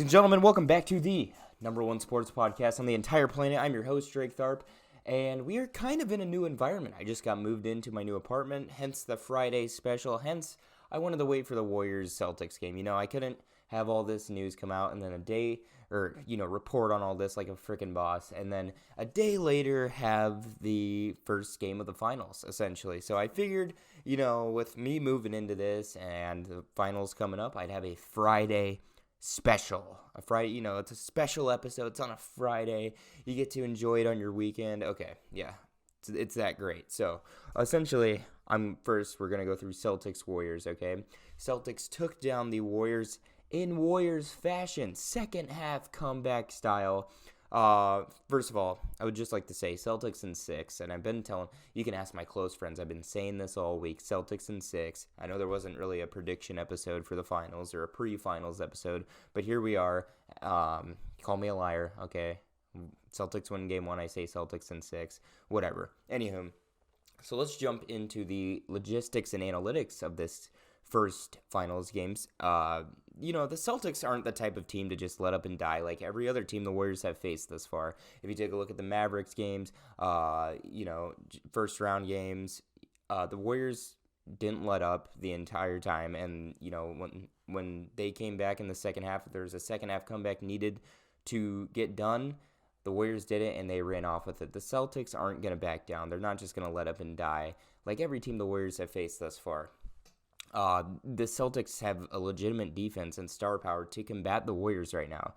and gentlemen, welcome back to the number one sports podcast on the entire planet. I'm your host, Drake Tharp, and we are kind of in a new environment. I just got moved into my new apartment, hence the Friday special, hence I wanted to wait for the Warriors-Celtics game. You know, I couldn't have all this news come out and then a day, report on all this like a freaking boss, and then a day later have the first game of the finals, essentially. So I figured, with me moving into this and the finals coming up, I'd have a Friday special. A Friday, it's a special episode. It's on a Friday. You get to enjoy it on your weekend. Okay, yeah, it's that great. So essentially, we're going to go through Celtics Warriors, okay? Celtics took down the Warriors in Warriors fashion, second half comeback style. First of all, I would just like to say Celtics in 6, and I've been telling, you can ask my close friends, I've been saying this all week, Celtics in 6. I know there wasn't really a prediction episode for the finals or a pre-finals episode, but here we are. Call me a liar, okay? Celtics win game 1, I say Celtics in 6, whatever. Anywho, so let's jump into the logistics and analytics of this first finals games. The Celtics aren't the type of team to just let up and die like every other team the Warriors have faced thus far. If you take a look at the Mavericks games, first round games, the Warriors didn't let up the entire time. And, when they came back in the second half, if there was a second half comeback needed to get done, the Warriors did it, and they ran off with it. The Celtics aren't going to back down. They're not just going to let up and die like every team the Warriors have faced thus far. The Celtics have a legitimate defense and star power to combat the Warriors right now.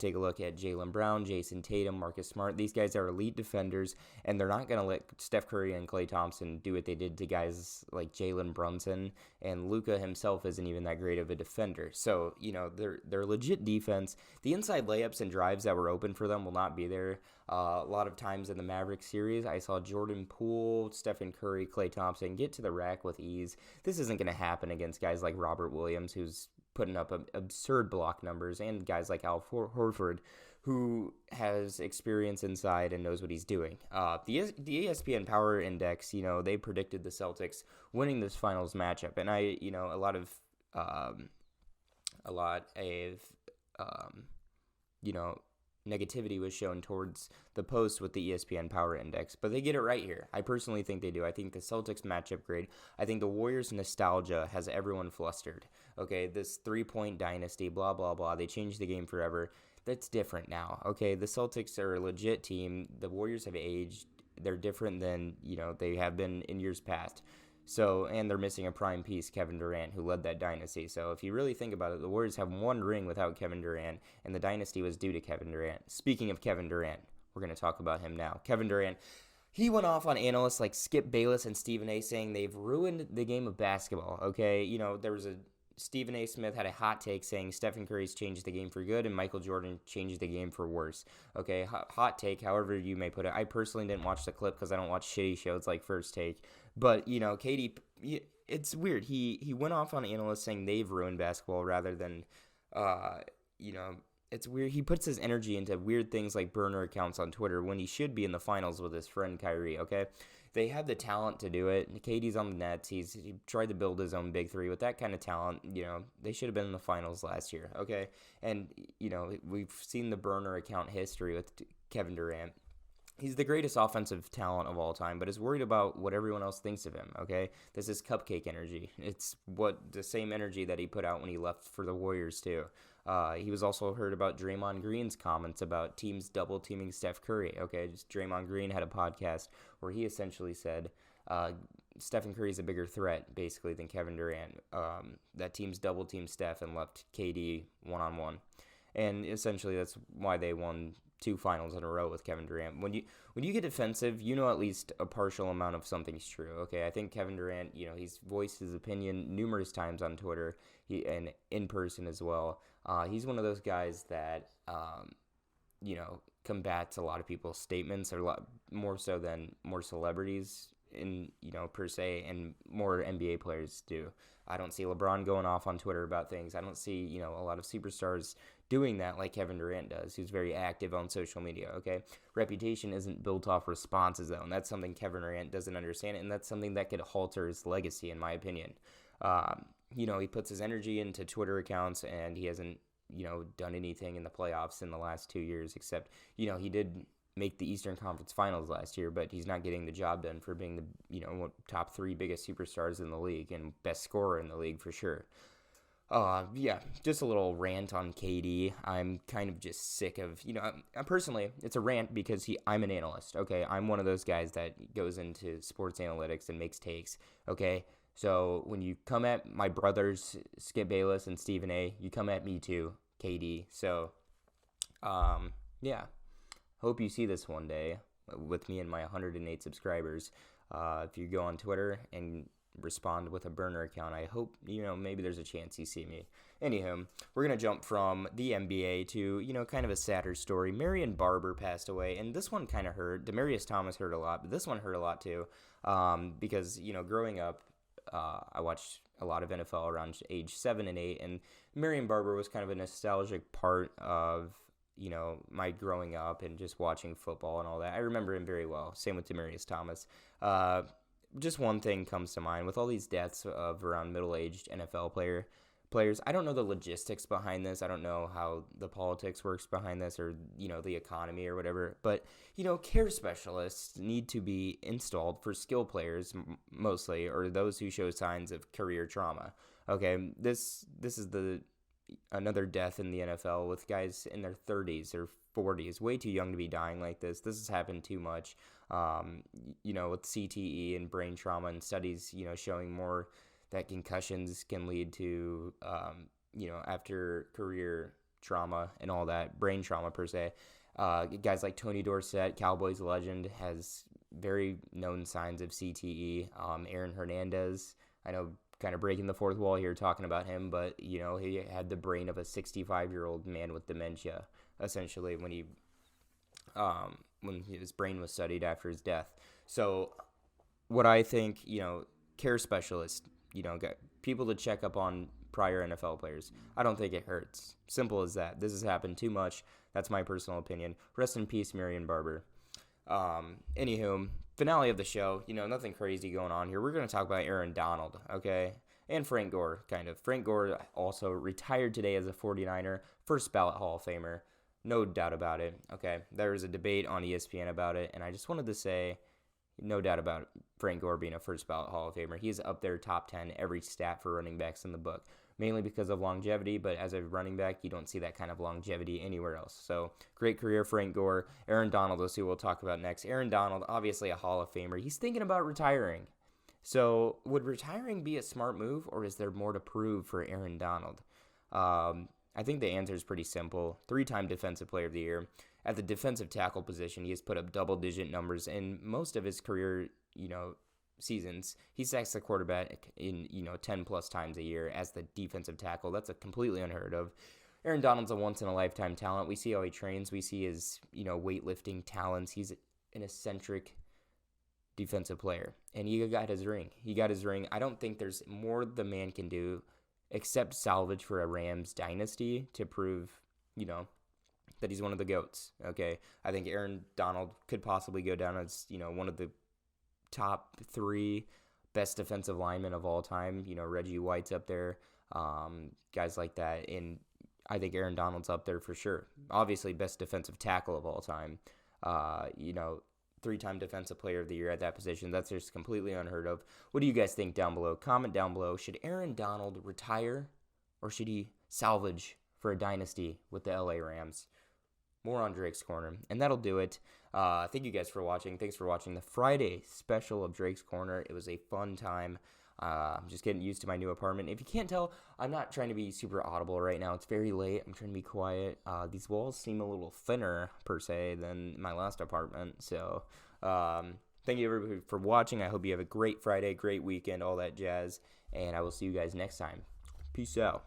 Take a look at Jaylen Brown, Jason Tatum, Marcus Smart. These guys are elite defenders, and they're not going to let Steph Curry and Klay Thompson do what they did to guys like Jalen Brunson, and Luka himself isn't even that great of a defender. So, they're legit defense. The inside layups and drives that were open for them will not be there. A lot of times in the Mavericks series, I saw Jordan Poole, Stephen Curry, Klay Thompson get to the rack with ease. This isn't going to happen against guys like Robert Williams, who's putting up absurd block numbers, and guys like Al Horford, who has experience inside and knows what he's doing. The ESPN Power Index, they predicted the Celtics winning this finals matchup, and a lot of negativity was shown towards the post with the ESPN Power Index, but they get it right here. I personally think they do. I think the Celtics matchup grade, I think the Warriors nostalgia has everyone flustered. Okay, this 3-point dynasty, blah, blah, blah. They changed the game forever. That's different now. Okay, the Celtics are a legit team. The Warriors have aged. They're different than, they have been in years past. So, and they're missing a prime piece, Kevin Durant, who led that dynasty. So if you really think about it, the Warriors have one ring without Kevin Durant, and the dynasty was due to Kevin Durant. Speaking of Kevin Durant, we're going to talk about him now. Kevin Durant, he went off on analysts like Skip Bayless and Stephen A. saying they've ruined the game of basketball, okay? There was Stephen A. Smith had a hot take saying Stephen Curry's changed the game for good and Michael Jordan changed the game for worse. Okay, hot take, however you may put it. I personally didn't watch the clip because I don't watch shitty shows like First Take. But, KD, it's weird. He went off on analysts saying they've ruined basketball rather than, it's weird. He puts his energy into weird things like burner accounts on Twitter when he should be in the finals with his friend Kyrie, okay? They have the talent to do it. KD's on the Nets. He tried to build his own big three. With that kind of talent, they should have been in the finals last year, okay? And, we've seen the burner account history with Kevin Durant. He's the greatest offensive talent of all time, but is worried about what everyone else thinks of him, okay? This is cupcake energy. It's the same energy that he put out when he left for the Warriors, too. He was also heard about Draymond Green's comments about teams double-teaming Steph Curry, okay? Draymond Green had a podcast where he essentially said Stephen Curry's a bigger threat, basically, than Kevin Durant. That teams double-teamed Steph and left KD one-on-one. And essentially that's why they won 2 finals in a row with Kevin Durant. When you get defensive, at least a partial amount of something's true. Okay, I think Kevin Durant, he's voiced his opinion numerous times on Twitter and in person as well. He's one of those guys that combats a lot of people's statements, or a lot more so than more celebrities per se, and more NBA players do. I don't see LeBron going off on Twitter about things. I don't see, a lot of superstars doing that like Kevin Durant does, who's very active on social media, okay? Reputation isn't built off responses, though, and that's something Kevin Durant doesn't understand, and that's something that could alter his legacy, in my opinion. He puts his energy into Twitter accounts, and he hasn't done anything in the playoffs in the last 2 years, except, he did make the Eastern Conference Finals last year, but he's not getting the job done for being the, top 3 biggest superstars in the league and best scorer in the league for sure. Yeah, just a little rant on KD. I'm kind of just sick of, personally, it's a rant because I'm an analyst, okay? I'm one of those guys that goes into sports analytics and makes takes, okay? So when you come at my brothers, Skip Bayless and Stephen A., you come at me too, KD. So, yeah, hope you see this one day with me and my 108 subscribers. If you go on Twitter and respond with a burner account, I hope, maybe there's a chance you see me. Anywho, we're going to jump from the NBA to, kind of a sadder story. Marvin Barber passed away, and this one kind of hurt. Demaryius Thomas hurt a lot, but this one hurt a lot too, because, growing up, I watched a lot of NFL around age 7 and 8, and Marvin Barber was kind of a nostalgic part of, my growing up and just watching football and all that. I remember him very well. Same with Demaryius Thomas. Just one thing comes to mind with all these deaths of around middle-aged NFL players. I don't know the logistics behind this. I don't know how the politics works behind this, or the economy or whatever. But care specialists need to be installed for skill players mostly, or those who show signs of career trauma. Okay, this is another death in the NFL with guys in their 30s or 40s, way too young to be dying like this. This has happened too much, with CTE and brain trauma, and studies, showing more that concussions can lead to, after career trauma and all that, brain trauma per se. Guys like Tony Dorsett, Cowboys legend, has very known signs of CTE. Aaron Hernandez, I know, kind of breaking the fourth wall here talking about him, but, he had the brain of a 65-year-old man with dementia, essentially, when his brain was studied after his death. So what I think, care specialists, get people to check up on prior NFL players. I don't think it hurts. Simple as that. This has happened too much. That's my personal opinion. Rest in peace, Marvin Barber. Anywho, finale of the show. Nothing crazy going on here. We're going to talk about Aaron Donald, okay? And Frank Gore, kind of. Frank Gore also retired today as a 49er. First ballot Hall of Famer. No doubt about it, okay? There was a debate on ESPN about it, and I just wanted to say, no doubt about Frank Gore being a first ballot Hall of Famer. He's up there top 10 every stat for running backs in the book, mainly because of longevity, but as a running back, you don't see that kind of longevity anywhere else. So, great career, Frank Gore. Aaron Donald, let's see what we'll talk about next. Aaron Donald, obviously a Hall of Famer. He's thinking about retiring. So, would retiring be a smart move, or is there more to prove for Aaron Donald? I think the answer is pretty simple. 3-time Defensive Player of the Year. At the defensive tackle position, he has put up double-digit numbers in most of his career, seasons. He sacks the quarterback in, 10-plus times a year as the defensive tackle. That's a completely unheard of. Aaron Donald's a once-in-a-lifetime talent. We see how he trains. We see his, weightlifting talents. He's an eccentric defensive player. And he got his ring. I don't think there's more the man can do except salvage for a Rams dynasty to prove, that he's one of the GOATs, okay? I think Aaron Donald could possibly go down as, one of the top 3 best defensive linemen of all time. Reggie White's up there, guys like that. And I think Aaron Donald's up there for sure. Obviously, best defensive tackle of all time. 3-time Defensive Player of the Year at that position. That's just completely unheard of. What do you guys think down below? Comment down below. Should Aaron Donald retire, or should he salvage for a dynasty with the LA Rams? More on Drake's Corner. And that'll do it. Thank you guys for watching. Thanks for watching the Friday special of Drake's Corner. It was a fun time. I'm just getting used to my new apartment. If you can't tell, I'm not trying to be super audible right now. It's very late. I'm trying to be quiet. These walls seem a little thinner, per se, than my last apartment. So, thank you everybody for watching. I hope you have a great Friday, great weekend, all that jazz. And I will see you guys next time. Peace out.